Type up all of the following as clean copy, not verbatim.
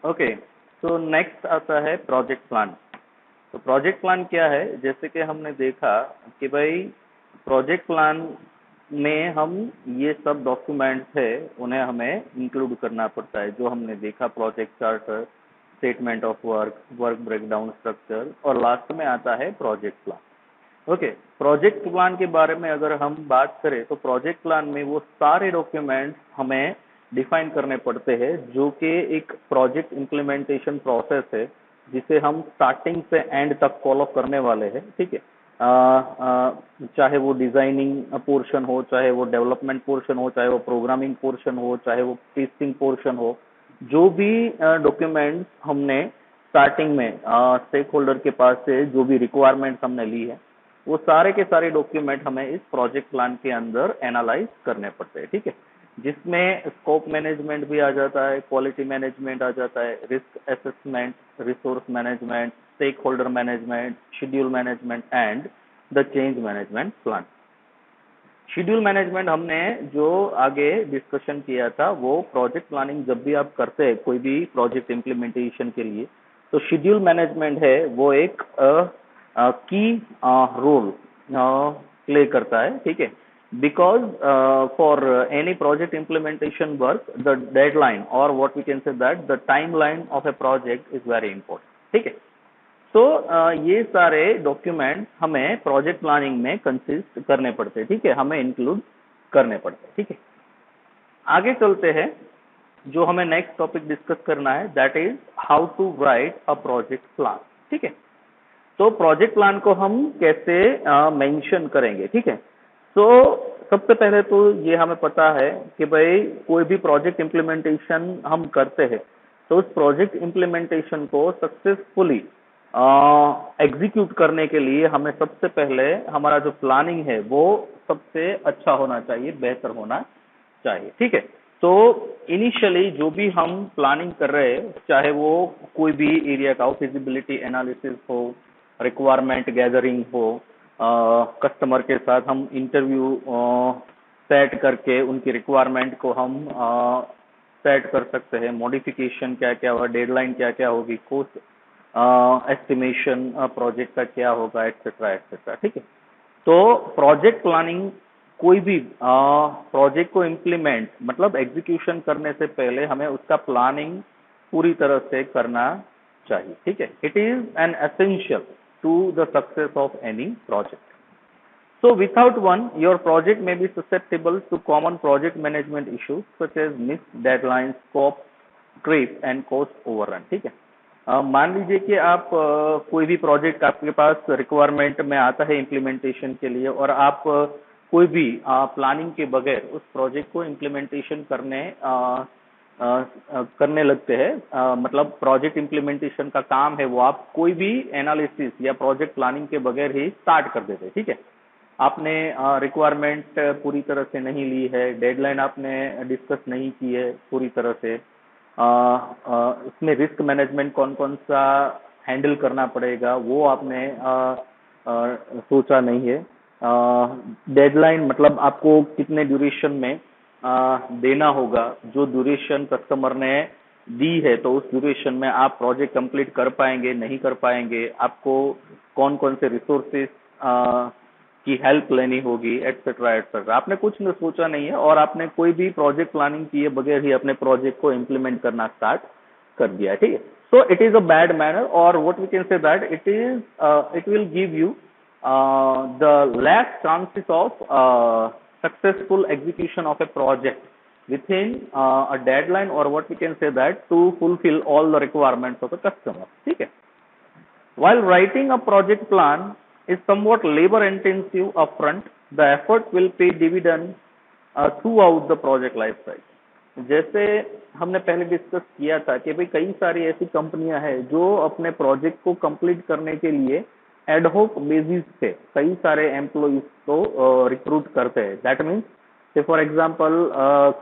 Okay, तो next आता है प्रोजेक्ट प्लान। तो प्रोजेक्ट प्लान क्या है, जैसे कि हमने देखा कि भाई प्रोजेक्ट प्लान में हम ये सब डॉक्यूमेंट्स है उन्हें हमें इंक्लूड करना पड़ता है। जो हमने देखा project charter, statement of work, work breakdown structure और लास्ट में आता है project plan. Okay, project plan के बारे में अगर हम बात करें तो प्रोजेक्ट प्लान में वो सारे डॉक्यूमेंट्स हमें डिफाइन करने पड़ते हैं जो कि एक प्रोजेक्ट इम्प्लीमेंटेशन प्रोसेस है जिसे हम स्टार्टिंग से एंड तक फॉलो करने वाले हैं। ठीक है, चाहे वो डिजाइनिंग पोर्शन हो, चाहे वो डेवलपमेंट पोर्शन हो, चाहे वो प्रोग्रामिंग पोर्शन हो, चाहे वो टेस्टिंग पोर्शन हो, जो भी डॉक्यूमेंट्स हमने स्टार्टिंग में स्टेक होल्डर के पास से जो भी रिक्वायरमेंट्स हमने ली है वो सारे के सारे डॉक्यूमेंट हमें इस प्रोजेक्ट प्लान के अंदर एनालाइज करने पड़ते हैं। ठीक है, जिसमें स्कोप मैनेजमेंट भी आ जाता है, क्वालिटी मैनेजमेंट आ जाता है, risk assessment, resource management, stakeholder management, schedule management and the change management plan. Schedule management हमने जो आगे डिस्कशन किया था, वो प्रोजेक्ट प्लानिंग जब भी आप करते हैं कोई भी प्रोजेक्ट इम्प्लीमेंटेशन के लिए, तो शेड्यूल मैनेजमेंट है वो एक की रोल प्ले करता है। ठीक है, because for any project implementation work the deadline or what we can say that the timeline of a project is very important। ठीक है, तो ये सारे डॉक्यूमेंट हमें प्रोजेक्ट प्लानिंग में कंसिस्ट करने पड़ते हैं। ठीक है, हमें इंक्लूड करने पड़ते हैं। ठीक है, आगे चलते हैं। जो हमें नेक्स्ट टॉपिक डिस्कस करना है that is how to write a project plan. ठीक है, तो प्रोजेक्ट प्लान को हम कैसे मेंशन करेंगे। ठीक है, तो सबसे पहले तो ये हमें पता है कि भाई कोई भी प्रोजेक्ट इम्प्लीमेंटेशन हम करते हैं तो उस प्रोजेक्ट इम्प्लीमेंटेशन को सक्सेसफुली एग्जीक्यूट करने के लिए हमें सबसे पहले हमारा जो प्लानिंग है वो सबसे अच्छा होना चाहिए, बेहतर होना चाहिए। ठीक है, तो इनिशियली जो भी हम प्लानिंग कर रहे हैं, चाहे वो कोई भी एरिया का हो, फिजिबिलिटी एनालिसिस हो, रिक्वायरमेंट गैदरिंग हो, कस्टमर के साथ हम इंटरव्यू सेट करके उनकी रिक्वायरमेंट को हम सेट कर सकते हैं, मॉडिफिकेशन क्या क्या होगा, डेडलाइन क्या क्या होगी, कॉस्ट एस्टिमेशन प्रोजेक्ट का क्या होगा, एक्सेट्रा एक्सेट्रा। ठीक है, तो प्रोजेक्ट प्लानिंग कोई भी प्रोजेक्ट को इम्प्लीमेंट मतलब एग्जीक्यूशन करने से पहले हमें उसका प्लानिंग पूरी तरह से करना चाहिए। ठीक है, it is an essential to the success of any project. So without one, your project may be susceptible to common project management issues such as missed deadlines, scope creep and cost overrun। ठीक है, मान लीजिए कि आप कोई भी project आपके पास requirement में आता है इम्प्लीमेंटेशन के लिए और आप कोई भी प्लानिंग के बगैर उस प्रोजेक्ट को इम्प्लीमेंटेशन करने लगते हैं, मतलब प्रोजेक्ट इम्प्लीमेंटेशन का काम है वो आप कोई भी एनालिसिस या प्रोजेक्ट प्लानिंग के बगैर ही स्टार्ट कर देते हैं। ठीक है, आपने रिक्वायरमेंट पूरी तरह से नहीं ली है, डेडलाइन आपने डिस्कस नहीं की है पूरी तरह से, उसमें रिस्क मैनेजमेंट कौन कौन सा हैंडल करना पड़ेगा वो आपने सोचा नहीं है, डेडलाइन मतलब आपको कितने ड्यूरेशन में देना होगा, जो ड्यूरेशन कस्टमर ने दी है तो उस ड्यूरेशन में आप प्रोजेक्ट कंप्लीट कर पाएंगे नहीं कर पाएंगे, आपको कौन कौन से रिसोर्सेस की हेल्प लेनी होगी, एक्सेट्रा एक्सेट्रा। आपने कुछ न सोचा नहीं है और आपने कोई भी प्रोजेक्ट प्लानिंग किए बगैर ही अपने प्रोजेक्ट को इम्प्लीमेंट करना स्टार्ट कर दिया है। ठीक है, so it is a bad manner और what we can say that it will give you the less chances of successful execution of a project within a deadline or what we can say that to fulfill all the requirements of the customer। ठीक है, while writing a project plan is somewhat labor intensive upfront, the effort will pay dividend throughout the project life cycle। जैसे हमने पहले discuss किया था कि भाई कई सारी ऐसी कंपनियां हैं जो अपने प्रोजेक्ट को कंप्लीट करने के लिए एडहोक बेसिस पे कई सारे एम्प्लॉइज को रिक्रूट करते हैं। दैट मीन्स से फॉर एग्जांपल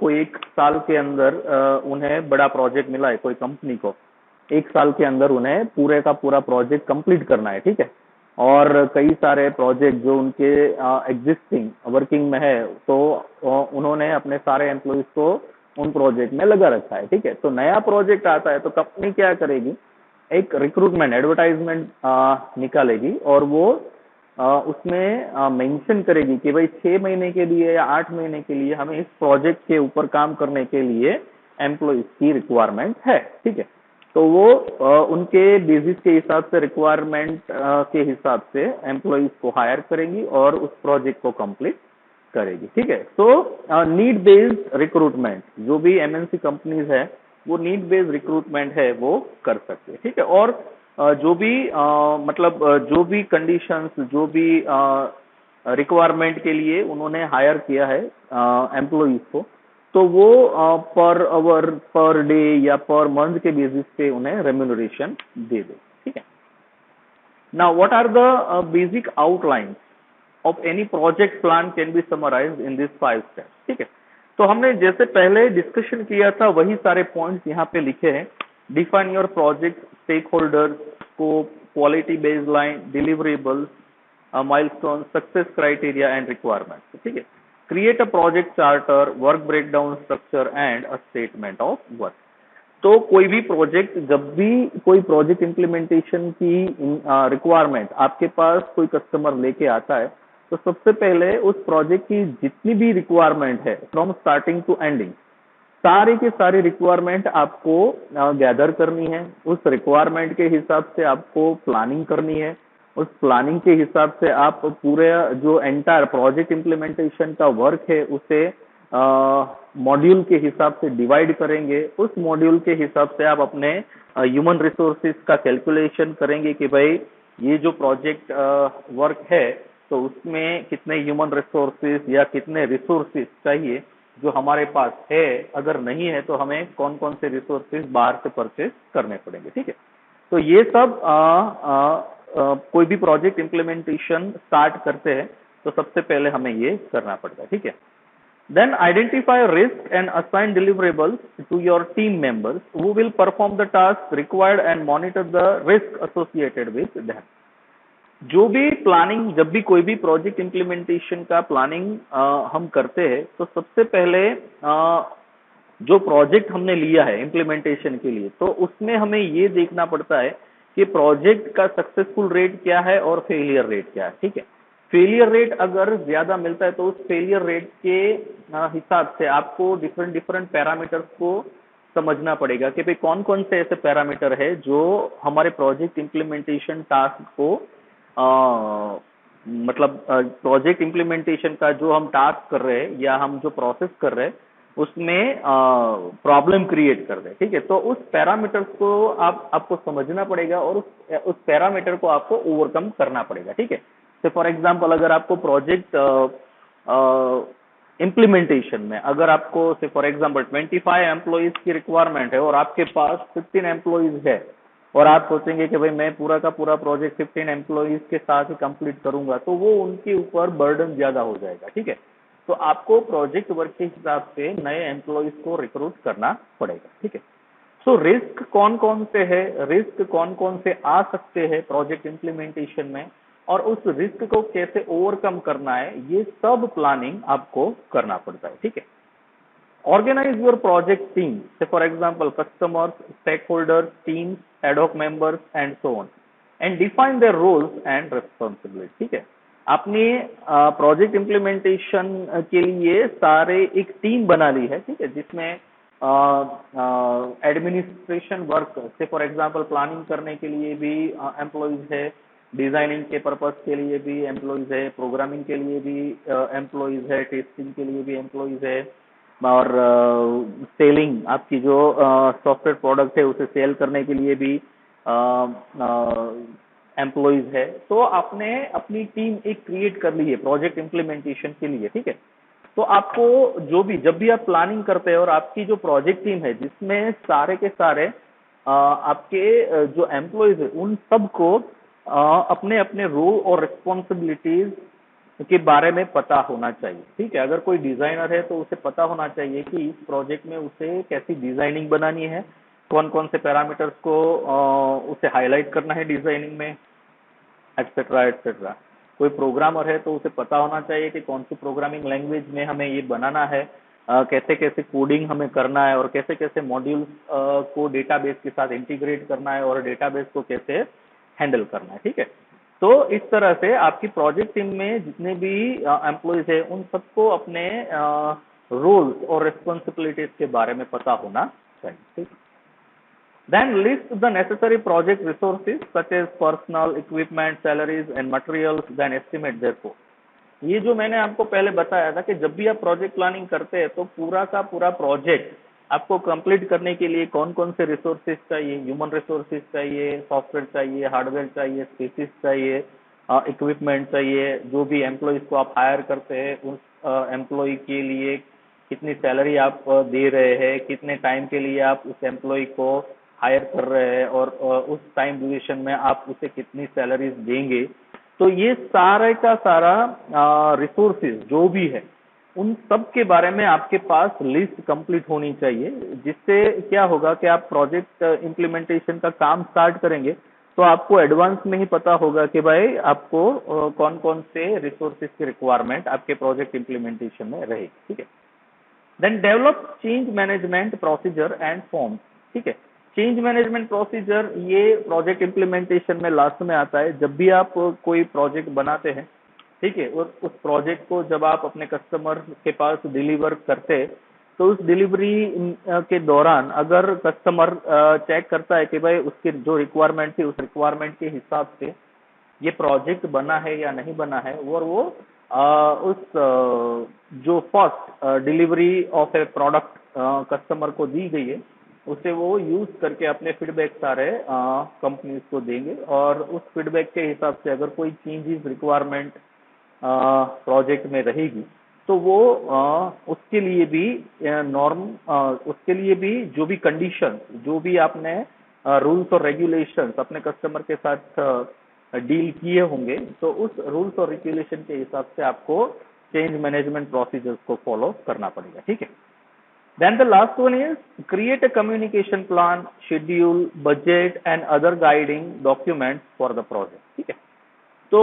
कोई एक साल के अंदर उन्हें बड़ा प्रोजेक्ट मिला है, कोई कंपनी को एक साल के अंदर उन्हें पूरे का पूरा प्रोजेक्ट कंप्लीट करना है। ठीक है, और कई सारे प्रोजेक्ट जो उनके एग्जिस्टिंग वर्किंग में है तो उन्होंने अपने सारे एम्प्लॉइज को उन प्रोजेक्ट में लगा रखा है, ठीक है। तो नया प्रोजेक्ट आता है तो कंपनी क्या करेगी, एक रिक्रूटमेंट एडवर्टाइजमेंट निकालेगी और वो उसमें मेंशन करेगी कि भाई 6 महीने के लिए या 8 महीने के लिए हमें इस प्रोजेक्ट के ऊपर काम करने के लिए एम्प्लॉइज की रिक्वायरमेंट है, ठीक है। तो वो उनके बेसिस के हिसाब से रिक्वायरमेंट के हिसाब से एम्प्लॉइज को हायर करेंगी और उस प्रोजेक्ट को कंप्लीट करेगी, ठीक है। तो नीड बेस्ड रिक्रूटमेंट जो भी एमएनसी कंपनीज है वो नीड बेस्ड रिक्रूटमेंट है वो कर सकते हैं, ठीक है। और जो भी मतलब जो भी कंडीशंस जो भी रिक्वायरमेंट के लिए उन्होंने हायर किया है एम्प्लॉइज को, तो वो पर आवर पर डे या पर मंथ के बेसिस पे उन्हें रेम्यूनरेशन दे दे, ठीक है। Now what are the basic outlines of any project plan can be summarized in this 5 steps, ठीक है। तो हमने जैसे पहले डिस्कशन किया था वही सारे पॉइंट्स यहाँ पे लिखे हैं। Define your project stakeholder, scope, quality baseline, deliverables, milestone, success criteria and requirements, ठीक है। Create a project charter, work breakdown structure and a statement of work. तो कोई भी प्रोजेक्ट, जब भी कोई प्रोजेक्ट इम्प्लीमेंटेशन की रिक्वायरमेंट आपके पास कोई कस्टमर लेके आता है, तो सबसे पहले उस प्रोजेक्ट की जितनी भी रिक्वायरमेंट है फ्रॉम स्टार्टिंग टू एंडिंग, सारी की सारी रिक्वायरमेंट आपको गैदर करनी है। उस रिक्वायरमेंट के हिसाब से आपको प्लानिंग करनी है। उस प्लानिंग के हिसाब से आप पूरे जो एंटायर प्रोजेक्ट इम्प्लीमेंटेशन का वर्क है उसे मॉड्यूल के हिसाब से डिवाइड करेंगे। उस मॉड्यूल के हिसाब से आप अपने ह्यूमन रिसोर्सेज का कैलकुलेशन करेंगे कि भाई ये जो प्रोजेक्ट वर्क है तो उसमें कितने ह्यूमन रिसोर्सेज या कितने रिसोर्सेज चाहिए जो हमारे पास है, अगर नहीं है तो हमें कौन कौन से रिसोर्सेज बाहर से परचेज करने पड़ेंगे, ठीक है। तो ये सब कोई भी प्रोजेक्ट इम्प्लीमेंटेशन स्टार्ट करते हैं तो सबसे पहले हमें ये करना पड़ता है, ठीक है। Then identify risk and assign deliverables to your team members who will perform the task required and monitor the risk associated with them. जो भी प्लानिंग, जब भी कोई भी प्रोजेक्ट इम्प्लीमेंटेशन का प्लानिंग हम करते हैं तो सबसे पहले जो प्रोजेक्ट हमने लिया है इम्प्लीमेंटेशन के लिए, तो उसमें हमें ये देखना पड़ता है कि प्रोजेक्ट का सक्सेसफुल रेट क्या है और फेलियर रेट क्या है, ठीक है। फेलियर रेट अगर ज्यादा मिलता है तो उस फेलियर रेट के हिसाब से आपको डिफरेंट डिफरेंट पैरामीटर्स को समझना पड़ेगा कि भाई कौन कौन से ऐसे पैरामीटर है जो हमारे प्रोजेक्ट इम्प्लीमेंटेशन टास्क को मतलब प्रोजेक्ट इम्प्लीमेंटेशन का जो हम टास्क कर रहे हैं या हम जो प्रोसेस कर रहे हैं उसमें प्रॉब्लम क्रिएट कर रहे हैं, ठीक है। तो उस पैरामीटर्स को आपको समझना पड़ेगा और उस पैरामीटर को आपको ओवरकम करना पड़ेगा, ठीक है। तो फॉर एग्जांपल अगर आपको प्रोजेक्ट इम्प्लीमेंटेशन में अगर आपको से फॉर एग्जांपल 25 एम्प्लॉइज की रिक्वायरमेंट है और आपके पास 15 एम्प्लॉइज है और आप सोचेंगे कि भाई मैं पूरा का पूरा प्रोजेक्ट 15 एम्प्लॉइज के साथ ही कंप्लीट करूंगा, तो वो उनके ऊपर बर्डन ज्यादा हो जाएगा, ठीक है। तो आपको प्रोजेक्ट वर्क के हिसाब से नए एम्प्लॉइज को रिक्रूट करना पड़ेगा, ठीक है। सो रिस्क कौन कौन से है, रिस्क कौन कौन से आ सकते हैं प्रोजेक्ट इम्प्लीमेंटेशन में और उस रिस्क को कैसे ओवरकम करना है, ये सब प्लानिंग आपको करना पड़ता है, ठीक है। Organize your project team, say for example customers, stakeholders, teams, ad hoc members and so on, and define their roles and responsibilities, ठीक है। अपनी प्रोजेक्ट इम्प्लीमेंटेशन के लिए सारे एक टीम बना ली है, ठीक है, जिसमें एडमिनिस्ट्रेशन वर्क से फॉर एग्जांपल प्लानिंग करने के लिए भी एम्प्लॉइज है, डिजाइनिंग के पर्पस के लिए भी एम्प्लॉइज है, प्रोग्रामिंग के लिए भी एम्प्लॉइज है, टेस्टिंग के लिए भी एम्प्लॉइज है और सेलिंग आपकी जो सॉफ्टवेयर प्रोडक्ट है उसे सेल करने के लिए भी एम्प्लॉइज है। तो आपने अपनी टीम एक क्रिएट कर ली है प्रोजेक्ट इम्प्लीमेंटेशन के लिए, ठीक है। तो आपको जो भी जब भी आप प्लानिंग करते हैं और आपकी जो प्रोजेक्ट टीम है जिसमें सारे के सारे आपके जो एम्प्लॉइज है उन सबको अपने अपने रोल और रिस्पॉन्सिबिलिटीज के बारे में पता होना चाहिए, ठीक है। अगर कोई डिजाइनर है तो उसे पता होना चाहिए कि इस प्रोजेक्ट में उसे कैसी डिजाइनिंग बनानी है, कौन कौन से पैरामीटर्स को उसे हाईलाइट करना है डिजाइनिंग में, एक्सेट्रा एक्सेट्रा। कोई प्रोग्रामर है तो उसे पता होना चाहिए कि कौन सी प्रोग्रामिंग लैंग्वेज में हमें ये बनाना है, कैसे कैसे कोडिंग हमें करना है और कैसे कैसे मॉड्यूल्स को डेटाबेस के साथ इंटीग्रेट करना है और डेटाबेस को कैसे हैंडल करना है, ठीक है। तो इस तरह से आपकी प्रोजेक्ट टीम में जितने भी एम्प्लॉयज है उन सबको अपने रोल्स और रिस्पॉन्सिबिलिटीज के बारे में पता होना चाहिए, ठीक। Then list the necessary project resources such as personnel, equipment, salaries and materials, then estimate their cost. ये जो मैंने आपको पहले बताया था कि जब भी आप प्रोजेक्ट प्लानिंग करते हैं तो पूरा का पूरा प्रोजेक्ट आपको कंप्लीट करने के लिए कौन कौन से रिसोर्सेज चाहिए, ह्यूमन रिसोर्सेज चाहिए, सॉफ्टवेयर चाहिए, हार्डवेयर चाहिए, स्पेसिस चाहिए, इक्विपमेंट चाहिए, जो भी एम्प्लॉयज को आप हायर करते हैं उस एम्प्लॉय के लिए कितनी सैलरी आप दे रहे हैं, कितने टाइम के लिए आप उस एम्प्लॉय को हायर कर रहे हैं और उस टाइम ड्यूरेशन में आप उसे कितनी सैलरीज देंगे। तो ये सारे का सारा रिसोर्सेज जो भी है उन सब के बारे में आपके पास लिस्ट कंप्लीट होनी चाहिए, जिससे क्या होगा कि आप प्रोजेक्ट इम्प्लीमेंटेशन का काम स्टार्ट करेंगे तो आपको एडवांस में ही पता होगा कि भाई आपको कौन कौन से रिसोर्सेज की रिक्वायरमेंट आपके प्रोजेक्ट इम्प्लीमेंटेशन में रहेगी, ठीक है। Then develop change management procedure and form, ठीक है। चेंज मैनेजमेंट प्रोसीजर ये प्रोजेक्ट इम्प्लीमेंटेशन में लास्ट में आता है। जब भी आप कोई प्रोजेक्ट बनाते हैं, ठीक है, और उस प्रोजेक्ट को जब आप अपने कस्टमर के पास डिलीवर करते हैं तो उस डिलीवरी के दौरान अगर कस्टमर चेक करता है कि भाई उसके जो रिक्वायरमेंट थी उस रिक्वायरमेंट के हिसाब से ये प्रोजेक्ट बना है या नहीं बना है, और वो उस जो first delivery of A product customer को दी गई है उसे वो यूज करके अपने फीडबैक सारे कंपनीज को देंगे और उस फीडबैक के हिसाब से अगर कोई चेंजेस रिक्वायरमेंट प्रोजेक्ट में रहेगी तो वो उसके लिए भी नॉर्म उसके लिए भी जो भी कंडीशन जो भी आपने रूल्स और रेगुलेशंस अपने कस्टमर के साथ डील किए होंगे तो उस रूल्स और रेगुलेशन के हिसाब से आपको चेंज मैनेजमेंट प्रोसीजर्स को फॉलो करना पड़ेगा, ठीक है। Then the last one is create a communication plan, schedule, budget and other guiding documents for the project, ठीक है। तो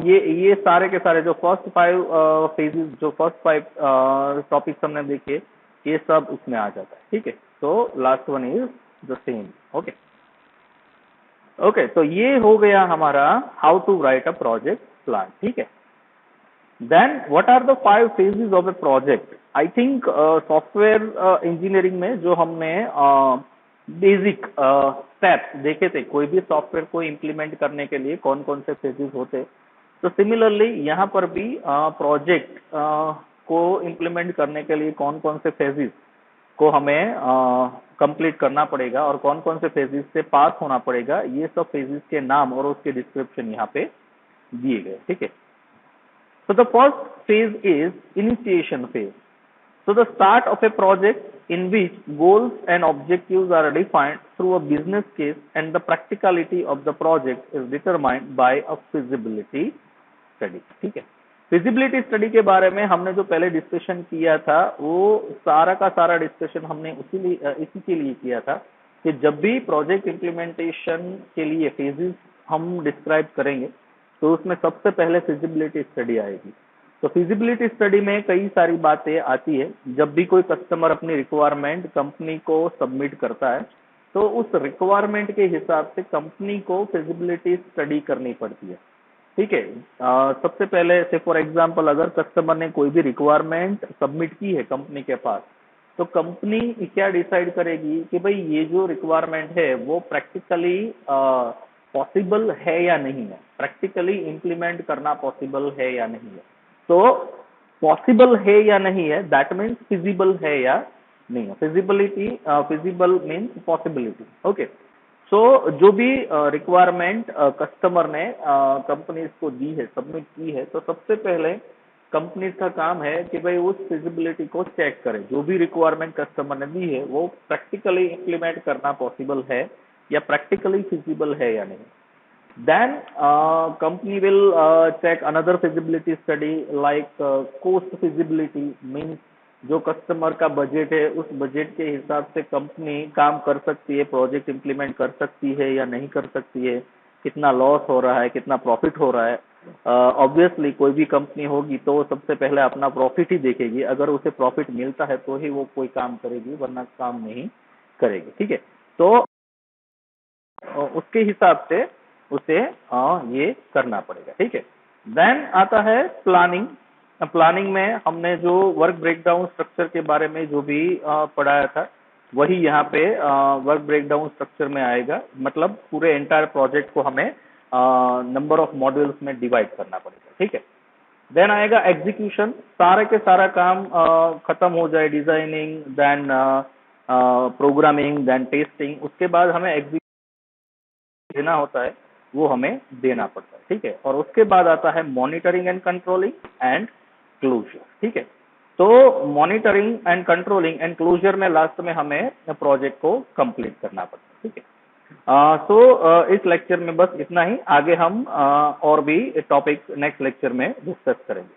ये सारे के सारे जो फर्स्ट 5 फेजेस जो फर्स्ट 5 टॉपिक्स हमने देखे ये सब उसमें आ जाता है, ठीक है। तो last one is the same, okay okay. तो ये हो गया हमारा how to write a project plan, ठीक है। Then what are the 5 phases of a project. I think software engineering में जो हमने बेसिक स्टेप्स देखे थे कोई भी सॉफ्टवेयर को इम्प्लीमेंट करने के लिए कौन कौन से फेजेस होते, तो सिमिलरली यहाँ पर भी प्रोजेक्ट को इम्प्लीमेंट करने के लिए कौन कौन से फेजेस को हमें कंप्लीट करना पड़ेगा और कौन कौन से फेजेस से पास होना पड़ेगा, ये सब फेजेस के नाम और उसके डिस्क्रिप्शन यहाँ पे दिए गए, ठीक है। So the first phase is initiation phase. So the start of a project in which goals and objectives are defined through a business case and the practicality of the project is determined by a feasibility study, ठीक है। Feasibility study के बारे में हमने जो पहले discussion किया था वो सारा का सारा डिस्कशन हमने इसी के लिए किया था कि जब भी प्रोजेक्ट इम्प्लीमेंटेशन के लिए फेजेस हम डिस्क्राइब करेंगे तो उसमें सबसे पहले फिजिबिलिटी स्टडी आएगी। तो फिजिबिलिटी स्टडी में कई सारी बातें आती है। जब भी कोई कस्टमर अपनी रिक्वायरमेंट कंपनी को सबमिट करता है तो उस रिक्वायरमेंट के हिसाब से कंपनी को फिजिबिलिटी स्टडी करनी पड़ती है, ठीक है। सबसे पहले से फॉर एग्जांपल अगर कस्टमर ने कोई भी रिक्वायरमेंट सबमिट की है कंपनी के पास तो कंपनी क्या डिसाइड करेगी कि भाई ये जो रिक्वायरमेंट है वो प्रैक्टिकली पॉसिबल है या नहीं है, प्रैक्टिकली इम्प्लीमेंट करना पॉसिबल है या नहीं है। तो पॉसिबल है या नहीं है दैट मीन्स फिजिबल है या नहीं है। Feasible means possibility, okay. So जो भी रिक्वायरमेंट कस्टमर ने कंपनीज को दी है, सबमिट की है, तो सबसे पहले कंपनीज का काम है कि भाई उस फिजिबिलिटी को चेक करें। जो भी रिक्वायरमेंट कस्टमर ने दी है वो प्रैक्टिकली इम्प्लीमेंट करना पॉसिबल है या प्रैक्टिकली फिजिबल है या नहीं। Then company will check another feasibility study like cost feasibility means जो कस्टमर का बजट है उस बजट के हिसाब से कंपनी काम कर सकती है, प्रोजेक्ट इम्प्लीमेंट कर सकती है या नहीं कर सकती है, कितना लॉस हो रहा है, कितना प्रॉफिट हो रहा है, ऑब्वियसली कोई भी कंपनी होगी तो वो सबसे पहले अपना प्रॉफिट ही देखेगी, अगर उसे प्रॉफिट मिलता है तो ही वो कोई काम करेगी, वरना काम नहीं करेगी। ठीक है, तो उसके हिसाब से उसे ये करना पड़ेगा। ठीक है, देन आता है प्लानिंग। प्लानिंग में हमने जो वर्क ब्रेकडाउन स्ट्रक्चर के बारे में जो भी पढ़ाया था, वही यहाँ पे वर्क ब्रेकडाउन स्ट्रक्चर में आएगा। मतलब पूरे एंटायर प्रोजेक्ट को हमें नंबर ऑफ मॉड्यूल्स में डिवाइड करना पड़ेगा। ठीक है, देन आएगा एग्जीक्यूशन। सारे के सारा काम खत्म हो जाए, designing, then programming, then testing, उसके बाद हमें देना होता है, वो हमें देना पड़ता है। ठीक है, और उसके बाद आता है monitoring and controlling and closure. ठीक है, तो monitoring and controlling and closure में लास्ट में हमें प्रोजेक्ट को कंप्लीट करना पड़ता है। ठीक है, इस लेक्चर में बस इतना ही। आगे हम और भी टॉपिक नेक्स्ट लेक्चर में डिस्कस करेंगे।